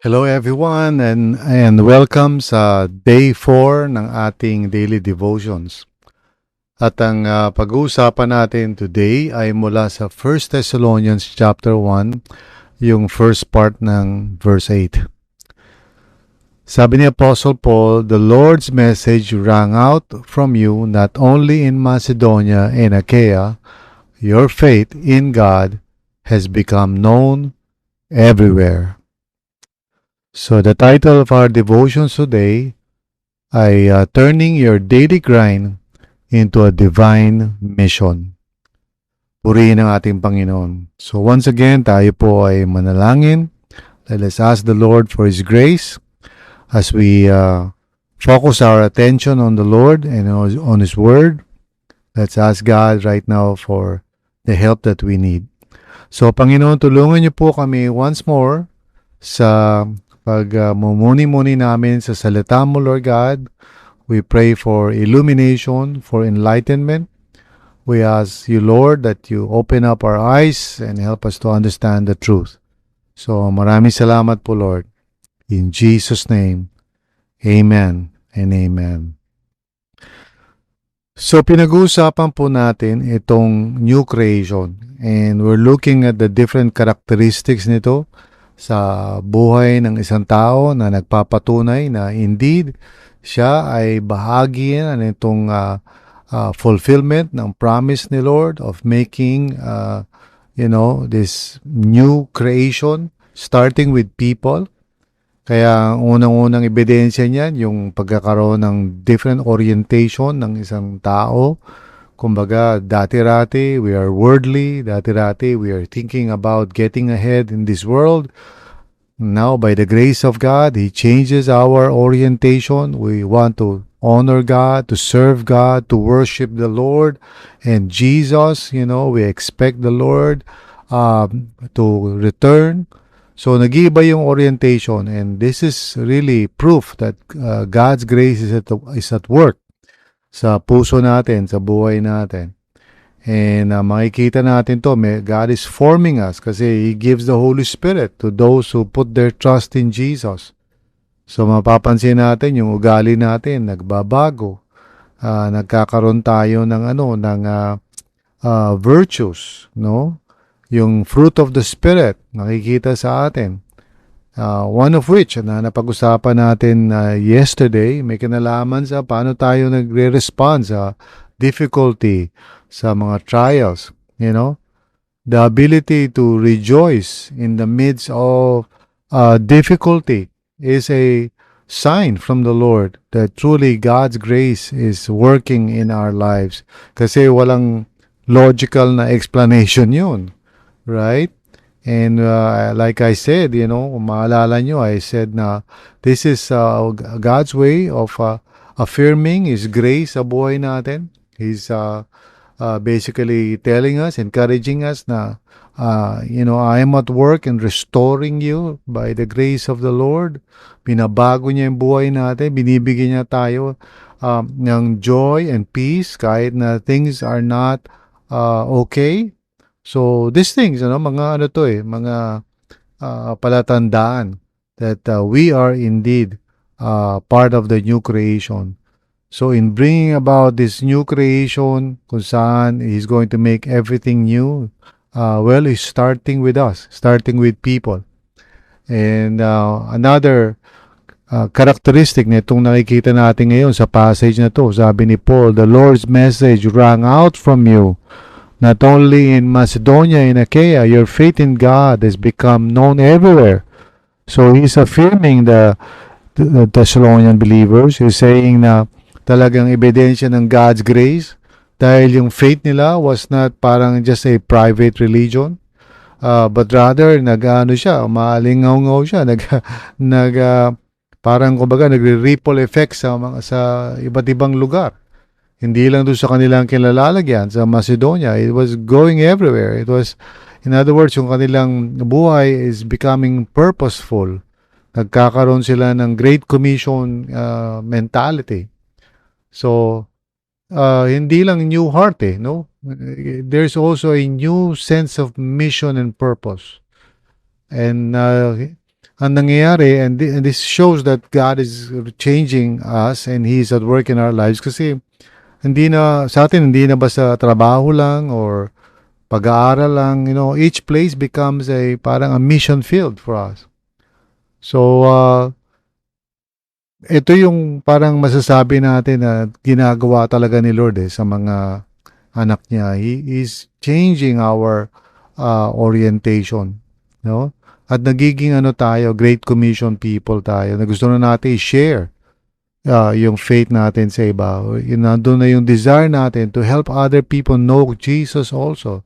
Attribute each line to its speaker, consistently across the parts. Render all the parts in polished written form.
Speaker 1: Hello everyone and welcome sa day 4 ng ating daily devotions. At ang pag-uusapan natin today ay mula sa 1 Thessalonians chapter 1, yung first part ng verse 8. Sabi ni Apostle Paul, "The Lord's message rang out from you not only in Macedonia and Achaia, your faith in God has become known everywhere." So the title of our devotions today ay turning your daily grind into a divine mission. Purihin ang ating Panginoon. So once again, tayo po ay manalangin. Let us ask the Lord for His grace as we focus our attention on the Lord and on His Word. Let's ask God right now for the help that we need. So Panginoon, tulungan niyo po kami once more sa pagmumuni-muni namin sa salita mo, Lord God. We pray for illumination, for enlightenment. We ask you, Lord, that you open up our eyes and help us to understand the truth. So maraming salamat po, Lord. In Jesus' name, Amen and Amen. So pinag-uusapan po natin itong new creation and we're looking at the different characteristics nito sa buhay ng isang tao na nagpapatunay na indeed siya ay bahagi ng itong fulfillment ng promise ni Lord of making this new creation starting with people. Kaya unang-unang ebidensya niyan yung pagkakaroon ng different orientation ng isang tao. Kumbaga, dati-rati, we are worldly. Dati-rati, we are thinking about getting ahead in this world. Now, by the grace of God, He changes our orientation. We want to honor God, to serve God, to worship the Lord. And Jesus, we expect the Lord to return. So, nag-iiba yung orientation. And this is really proof that God's grace is at work sa puso natin, sa buhay natin. And makikita natin to, God is forming us kasi He gives the Holy Spirit to those who put their trust in Jesus. So mapapansin natin yung ugali natin nagbabago. Nagkakaroon tayo ng virtues, no? Yung fruit of the Spirit nakikita sa atin. One of which na napag-usapan natin yesterday, may kinalaman sa paano tayo nagre-respond sa difficulty, sa mga trials, The ability to rejoice in the midst of difficulty is a sign from the Lord that truly God's grace is working in our lives. Kasi walang logical na explanation yun, right? And like I said, kung maalala nyo, I said na this is God's way of affirming His grace sa buhay natin. He's basically telling us, encouraging us na, I am at work in restoring you by the grace of the Lord. Binabago niya yung buhay natin. Binibigyan niya tayo ng joy and peace kahit na things are not okay. So these things, mga mga palatandaan that we are indeed part of the new creation. So in bringing about this new creation, kung saan He's going to make everything new, He's starting with us, starting with people. And another characteristic na itong nakikita natin ngayon sa passage na to, sabi ni Paul, "The Lord's message rang out from you. Not only in Macedonia and Achaia, your faith in God has become known everywhere." So he's affirming the Thessalonian believers. He's saying na talagang ebidensya ng God's grace dahil yung faith nila was not parang just a private religion, but rather siya, maalingaw-ngaw siya, parang kumbaga nagre-ripple effect sa iba't ibang lugar. Hindi lang doon sa kanilang kinalalagyan sa Macedonia. It was going everywhere. It was, in other words, yung kanilang buhay is becoming purposeful. Nagkakaroon sila ng Great Commission mentality. So, hindi lang new heart no? There's also a new sense of mission and purpose. And ang nangyayari, and this shows that God is changing us and He is at work in our lives kasi hindi na, sa atin, hindi na basta trabaho lang or pag-aaral lang, each place becomes parang a mission field for us. So, ito yung parang masasabi natin na ginagawa talaga ni Lord sa mga anak niya. He is changing our orientation, no? At nagiging tayo, Great Commission people tayo, na gusto na natin i-share yung faith natin sa iba. Nandun na yung desire natin to help other people know Jesus also.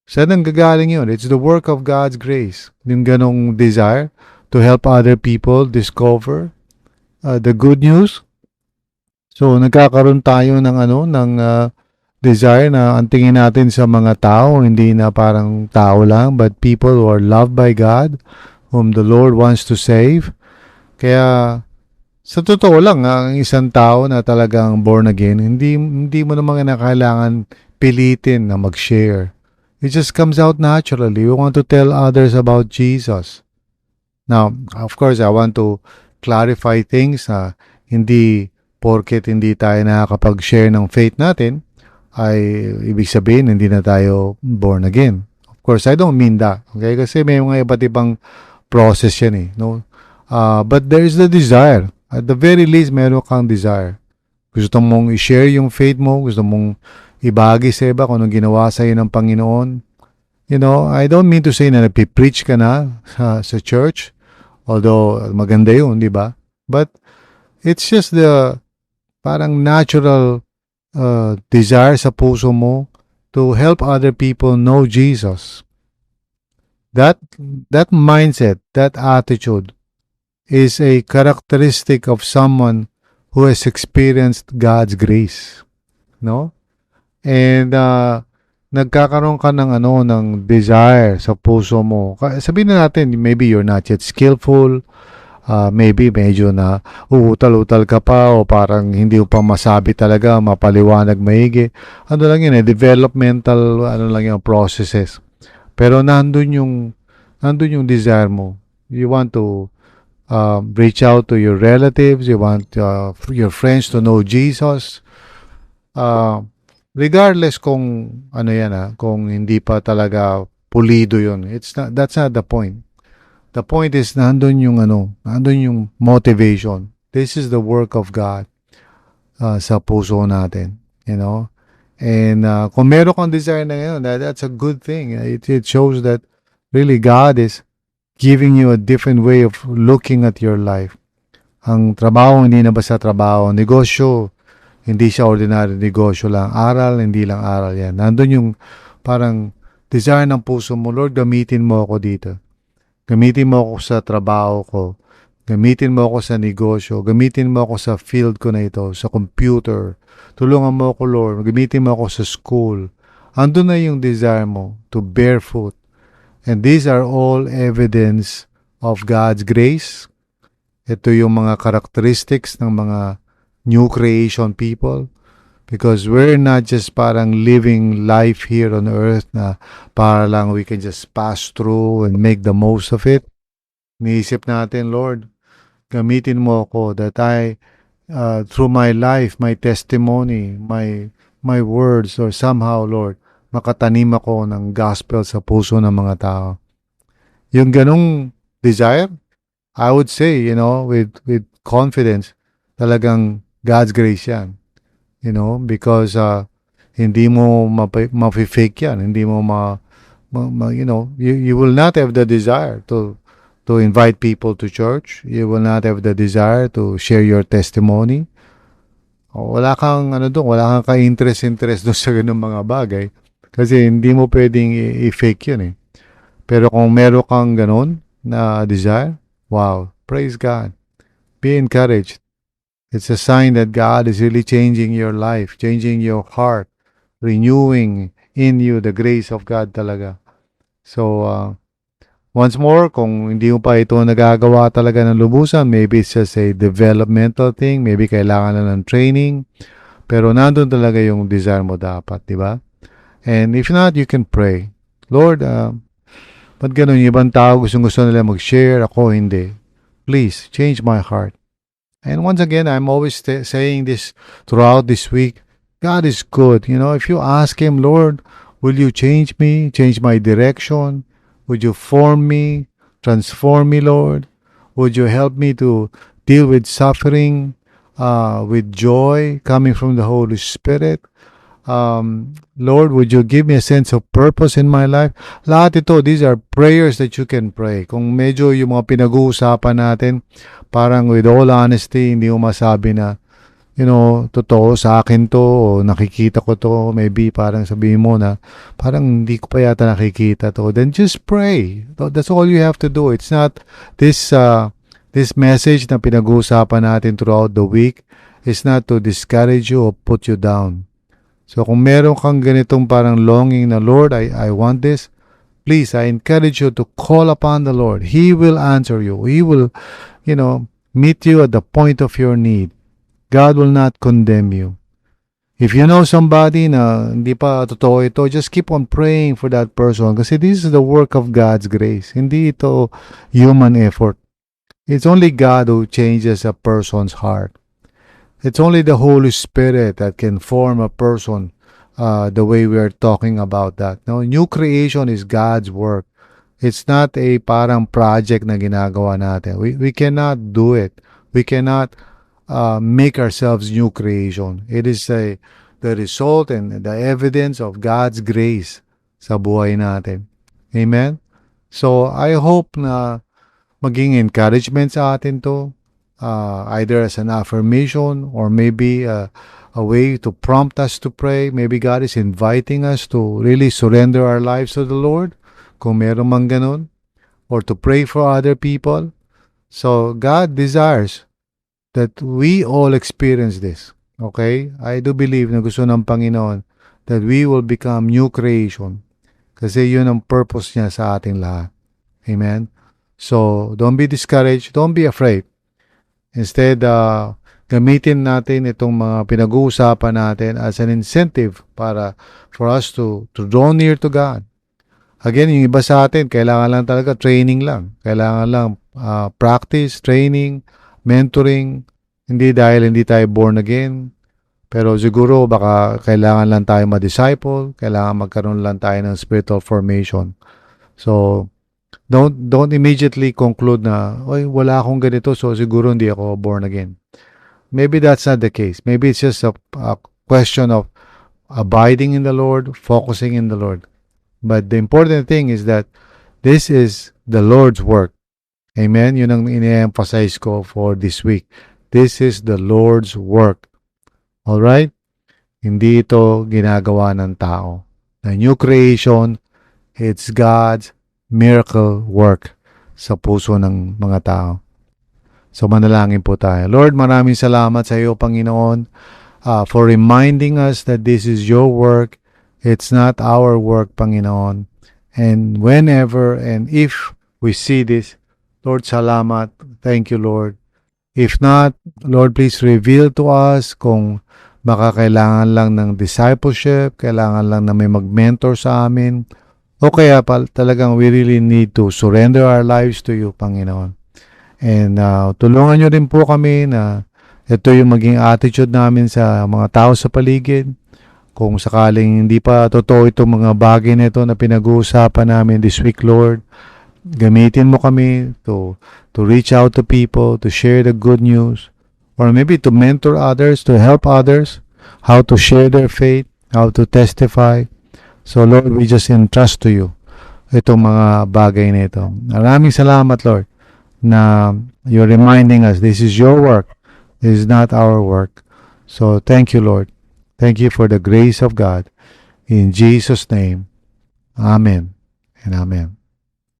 Speaker 1: Saan ang gagaling yun? It's the work of God's grace. Yung ganong desire to help other people discover the good news. So, nagkakaroon tayo ng desire na ang tingin natin sa mga tao, hindi na parang tao lang, but people who are loved by God, whom the Lord wants to save. Kaya, sa totoo lang, ang isang tao na talagang born again, hindi mo naman kailangan pilitin na mag-share. It just comes out naturally. We want to tell others about Jesus. Now, of course, I want to clarify things na hindi porket hindi tayo nakakapag-share ng faith natin, ay ibig sabihin hindi na tayo born again. Of course, I don't mean that. Okay? Kasi may mga iba't ibang process yan no? But there is the desire. At the very least, meron kang desire. Gusto mong i-share yung faith mo, gusto mong ibagi sa iba kung anong ginawa sa iyo ng Panginoon. I don't mean to say na nagpipreach ka na sa church, although maganda yun, di ba? But it's just the parang natural desire sa puso mo to help other people know Jesus. That mindset, that attitude is a characteristic of someone who has experienced God's grace. No? And nagkakaroon ka ng desire sa puso mo. Sabihin na natin, maybe you're not yet skillful, maybe medyo na uutal-utal ka pa o parang hindi mo pa masabi talaga, mapaliwanag maigi. Ano lang yun developmental lang yung processes. Pero nandun yung desire mo. You want to reach out to your relatives, you want your friends to know Jesus. Regardless kung kung hindi pa talaga pulido yun. That's not the point. The point is nandun yung motivation. This is the work of God sa puso natin, And kung meron kang desire na ngayon, that's a good thing. It shows that really God is giving you a different way of looking at your life. Ang trabaho hindi na basta trabaho, negosyo hindi siya ordinary negosyo lang. Aral, hindi lang aral yan. Nandun yung parang desire ng puso mo, Lord, gamitin mo ako dito. Gamitin mo ako sa trabaho ko. Gamitin mo ako sa negosyo. Gamitin mo ako sa field ko na ito, sa computer. Tulungan mo ako, Lord. Gamitin mo ako sa school. Andun na yung desire mo to bear fruit. And these are all evidence of God's grace. Ito yung mga characteristics ng mga new creation people, because we're not just parang living life here on earth na para lang we can just pass through and make the most of it. Niisip natin, Lord, gamitin mo ako that I, through my life, my testimony, my words, or somehow, Lord, makatanim ako ng gospel sa puso ng mga tao. Yung ganong desire, I would say, with confidence, talagang God's grace yan. Because hindi mo ma-fake yan. Hindi mo you will not have the desire to invite people to church. You will not have the desire to share your testimony. Wala kang wala kang ka-interest doon sa ganung mga bagay. Kasi hindi mo pwedeng i-fake yun Pero kung meron kang ganun na desire, wow, praise God. Be encouraged. It's a sign that God is really changing your life, changing your heart, renewing in you the grace of God talaga. So, once more, kung hindi mo pa ito nagagawa talaga ng lubusan, maybe it's just a developmental thing, maybe kailangan na ng training, pero nandun talaga yung desire mo dapat, di ba? And if not, you can pray. Lord, Ba't ganun? Yung ibang tao gusto nila mag-share, ako hindi. Please, change my heart. And once again, I'm always saying this throughout this week. God is good. You know, if you ask Him, Lord, will you change me, change my direction? Would you form me, transform me, Lord? Would you help me to deal with suffering with joy coming from the Holy Spirit? Lord, would you give me a sense of purpose in my life? Lahat ito, these are prayers that you can pray. Kung medyo yung mga pinag-uusapan natin, parang with all honesty, hindi mo masabi na, totoo sa akin to, o nakikita ko to, maybe parang sabihin mo na, parang hindi ko pa yata nakikita to, then just pray. That's all you have to do. It's not this message na pinag-uusapan natin throughout the week is not to discourage you or put you down. So kung meron kang ganitong parang longing na, Lord, I want this, please, I encourage you to call upon the Lord. He will answer you. He will, meet you at the point of your need. God will not condemn you. If you know somebody na hindi pa totoo ito, just keep on praying for that person kasi this is the work of God's grace. Hindi ito human effort. It's only God who changes a person's heart. It's only the Holy Spirit that can form a person the way we are talking about that. No, new creation is God's work. It's not a parang project na ginagawa natin. We cannot do it. We cannot make ourselves new creation. It is the result and the evidence of God's grace sa buhay natin. Amen? So, I hope na maging encouragement sa atin to. Either as an affirmation or maybe a way to prompt us to pray. Maybe God is inviting us to really surrender our lives to the Lord, kung meron mang ganun, or to pray for other people. So God desires that we all experience this. Okay? I do believe na gusto ng Panginoon that we will become new creation. Kasi yun ang purpose niya sa ating lahat. Amen? So, don't be discouraged. Don't be afraid. Instead, gamitin natin itong mga pinag-uusapan natin as an incentive for us to draw near to God. Again, yung iba sa atin, kailangan lang talaga training lang. Kailangan lang practice, training, mentoring. Hindi dahil hindi tayo born again. Pero siguro baka kailangan lang tayo ma-disciple, kailangan magkaroon lang tayo ng spiritual formation. So, don't immediately conclude na, oy, wala akong ganito, so siguro hindi ako born again. Maybe that's not the case. Maybe it's just a question of abiding in the Lord, focusing in the Lord. But the important thing is that this is the Lord's work. Amen? Yun ang ini-emphasize ko for this week. This is the Lord's work. Alright? Hindi ito ginagawa ng tao. The new creation, it's God's miracle work sa puso ng mga tao. So manalangin po tayo. Lord, maraming salamat sa iyo, Panginoon, for reminding us that this is your work. It's not our work, Panginoon. And whenever and if we see this, Lord, salamat. Thank you, Lord. If not, Lord, please reveal to us kung baka kailangan lang ng discipleship, kailangan lang na may mag-mentor sa amin, o kaya talagang we really need to surrender our lives to you, Panginoon. And tulungan nyo rin po kami na ito yung maging attitude namin sa mga tao sa paligid. Kung sakaling hindi pa totoo itong mga bagay na ito na pinag-uusapan namin this week, Lord, gamitin mo kami to reach out to people, to share the good news, or maybe to mentor others, to help others, how to share their faith, how to testify. So Lord, we just entrust to you itong mga bagay na ito. Maraming salamat, Lord, na you're reminding us this is your work. This is not our work. So thank you, Lord. Thank you for the grace of God. In Jesus' name, amen and amen.